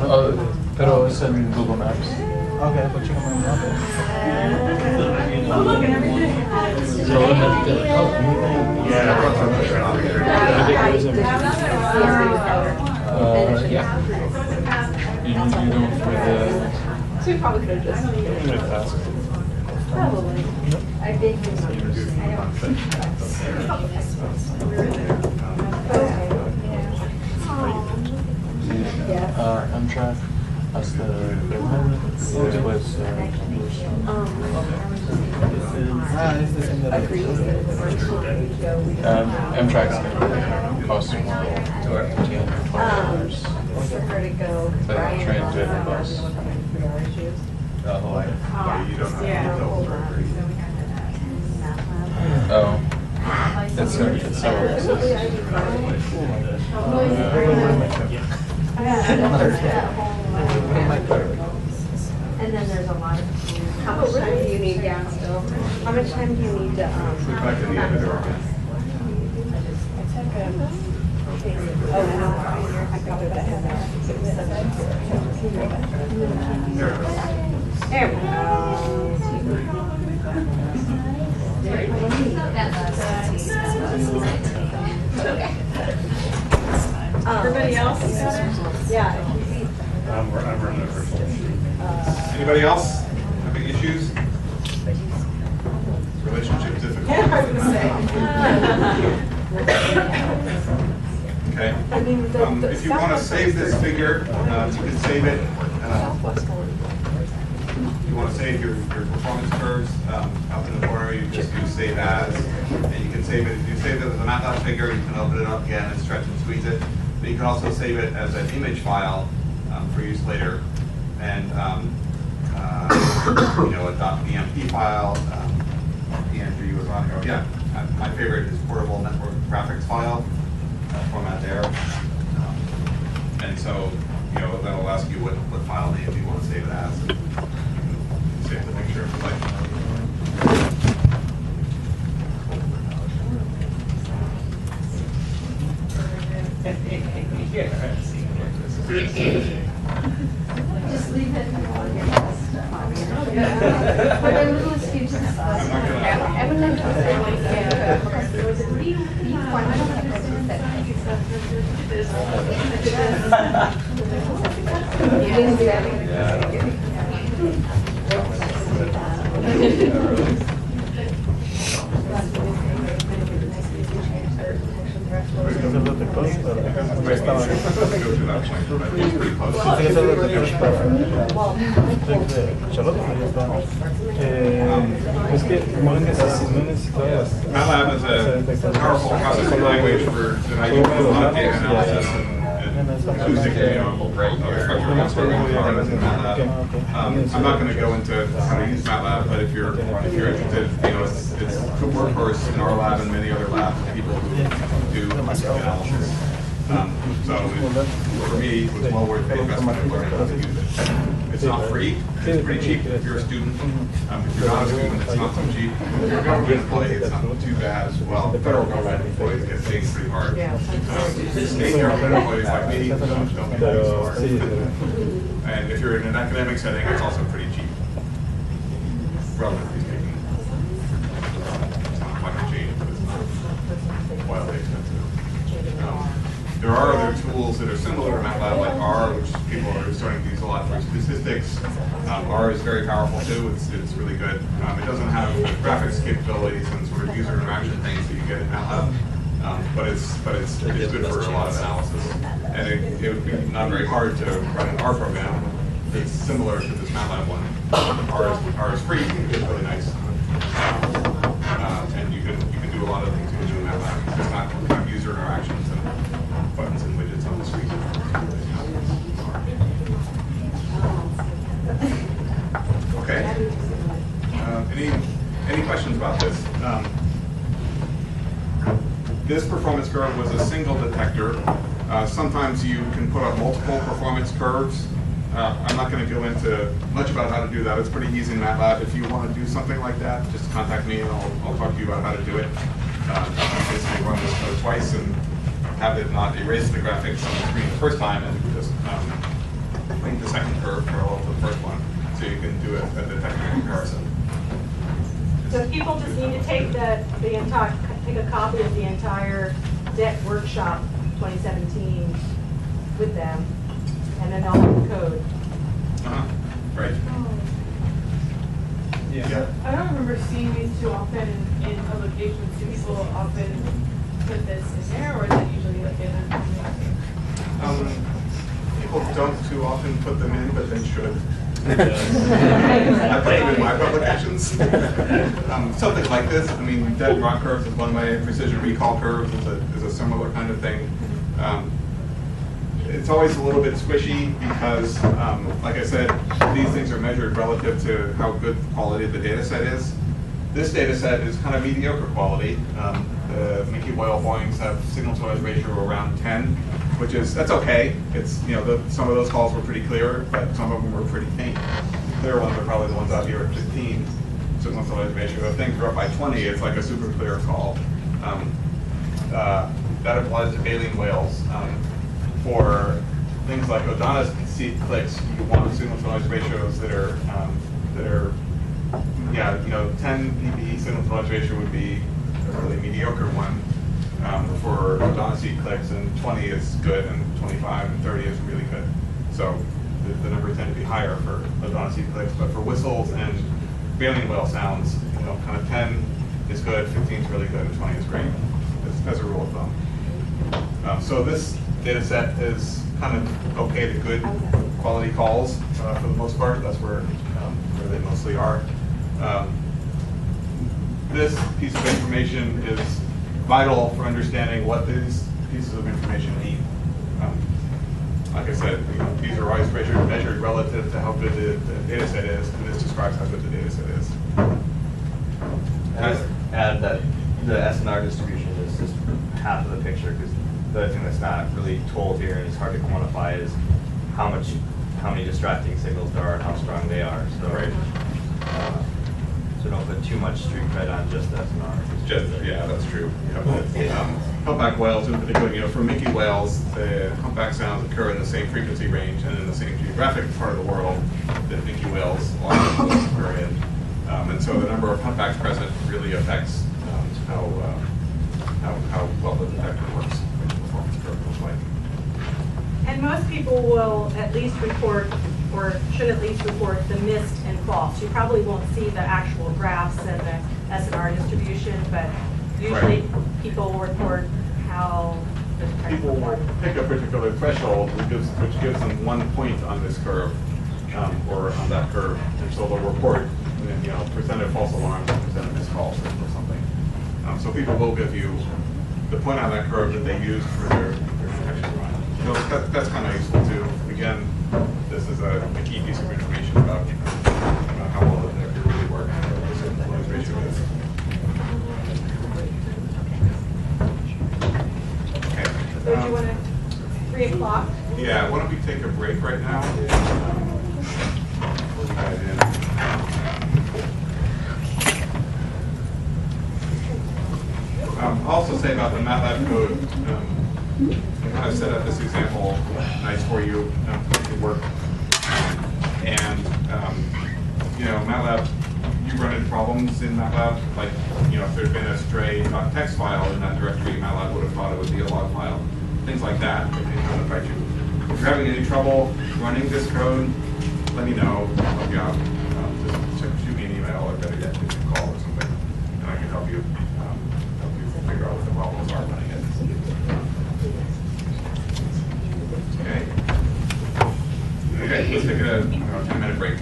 Pero es en Google Maps. Okay, but you can move up. Oh, look at everything. Yeah. You know for the. So we probably could have just. Probably. I did. Amtrak as the government was Amtrak's going to cost more $220 For her to go. the train to the bus. Oh, it's so And then there's a lot of. How much time do you need down still? How much time do you need to Back to the end of the organ. There we go. Everybody else? Yeah. I'm running over. Anybody else having issues? Relationship difficulties? Yeah, I was gonna say. Okay. If you want to save this figure, you can save it. If you want to save your performance curves up in the corner, you just do save as, and you can save it. If you save it as a Matlab figure, you can open it up again and stretch and squeeze it. But you can also save it as an image file for use later, and you know, a .bmp file. Andrew was on here. Yeah, my favorite is portable network graphics file. Format there, and so you know that'll ask you what file name you want to save it as. You can save the picture if you like. Just leave it. But a little excuse. I would like to say like there was a real deep one. I don't understand that. You didn't do that. Matlab is a powerful processing language for that I use a lot of data analysis and acoustic, you know, structural transforming programs in Matlab. I'm not going to go into how to use Matlab, but if you're interested, you know, it's a good workhorse in our lab and many other labs of people who do acoustic analysis. So for me, it was well worth the investment of learning how to use it. It's not free. It's pretty cheap if you're a student. If you're not a student, it's not so cheap. If you're a government employee, it's not too bad. Well, federal government employees get paid pretty hard. State government employees like me don't get paid so hard. And if you're in an academic setting, it's also pretty cheap, relatively speaking. It's not much cheap, but it's not wildly expensive. There are other tools that are similar to Matlab, like R, which people are starting to use a lot for statistics. R is very powerful too. It's really good. It doesn't have the graphics capabilities and sort of user interaction things that you get in Matlab, but it's good for a lot of analysis. And it would be not very hard to run an R program that's similar to this Matlab one. R is free. It's really nice, and you can do a lot of things you can do in Matlab. It's not kind of user interactions and buttons and widgets on the screen. Okay. Any questions about this? This performance curve was a single detector. Sometimes you can put up multiple performance curves. I'm not going to go into much about how to do that. It's pretty easy in MATLAB. If you want to do something like that, just contact me and I'll talk to you about how to do it. Basically run this code twice and have it not erase the graphics on the screen the first time and just make the second curve parallel to the first one, so you can do a detector comparison. So people just need to take take a copy of the entire DEC workshop 2017 with them, and then they'll have the code. Right. Yeah. I don't remember seeing these too often in publications. Do people often put this in there, or is it usually like in a People don't too often put them in, but they should. I put them in my publications. Something like this. I mean, dead rock curves is one way. Precision recall curves is a similar kind of thing. It's always a little bit squishy because, like I said, these things are measured relative to how good the quality of the data set is. This data set is kind of mediocre quality. The Mickey Boyle Boeings have signal-to-noise ratio around 10, which is, that's okay. It's, you know, some of those calls were pretty clear, but some of them were pretty faint. The clear ones are probably the ones out here at 15 signal-to-noise ratio. If things are up by 20, it's like a super clear call. That applies to baleen whales. For things like O'Donoghue clicks, you want signal-to-noise ratios that are, yeah, you know, 10 dB signal-to-noise ratio would be a really mediocre one for O'Donoghue clicks, and 20 is good, and 25 and 30 is really good. So the numbers tend to be higher for O'Donoghue clicks, but for whistles and baleen whale sounds, you know, kind of 10 is good, 15 is really good, and 20 is great, as a rule of thumb. So this data set is kind of okay to good quality calls for the most part. That's where they mostly are. This piece of information is vital for understanding what these pieces of information mean. Like I said, these are always measured relative to how good the data set is, and this describes how good the data set is. I'd add that the SNR distribution is just half of the picture, because the other thing that's not really told here and is hard to quantify is how many distracting signals there are and how strong they are. So, Right. So don't put too much street cred on just SNR. Yeah, that's true. Humpback whales, in particular, you know, for Mickey whales, the humpback sounds occur in the same frequency range and in the same geographic part of the world that Mickey whales occur in. And so the number of humpbacks present really affects how well the detector works, what the performance curve looks like. And most people will at least report, or should at least report, the missed and false. You probably won't see the actual graphs and the SNR distribution, but usually people will report how the detector People will performed. pick a particular threshold, which gives them 1 point on this curve, or on that curve, and so they'll report, you know, percent of false alarms and percent of missed calls or something. So people will give you the point on that curve that they use for their detection run. So that's kind of useful too. Again, this is a key piece of information about how well the detector really works, what the signal-to-noise ratio is. Okay. So do you want to, 3 o'clock? Yeah, why don't we take a break right now? We'll dive in. I'll also say about the Matlab code, I kind of set up this example nice for you to work. And, you know, Matlab, you run into problems in Matlab, like, you know, if there'd been a stray .text file in that directory, Matlab would have thought it would be a log file. Things like that, they can notify you. If you're having any trouble running this code, let me know, I'll help you out. Just shoot me an email, or better yet, give me a call or something, and I can help you figure out what the problems are running it. Okay. Okay, let's take a 10-minute break.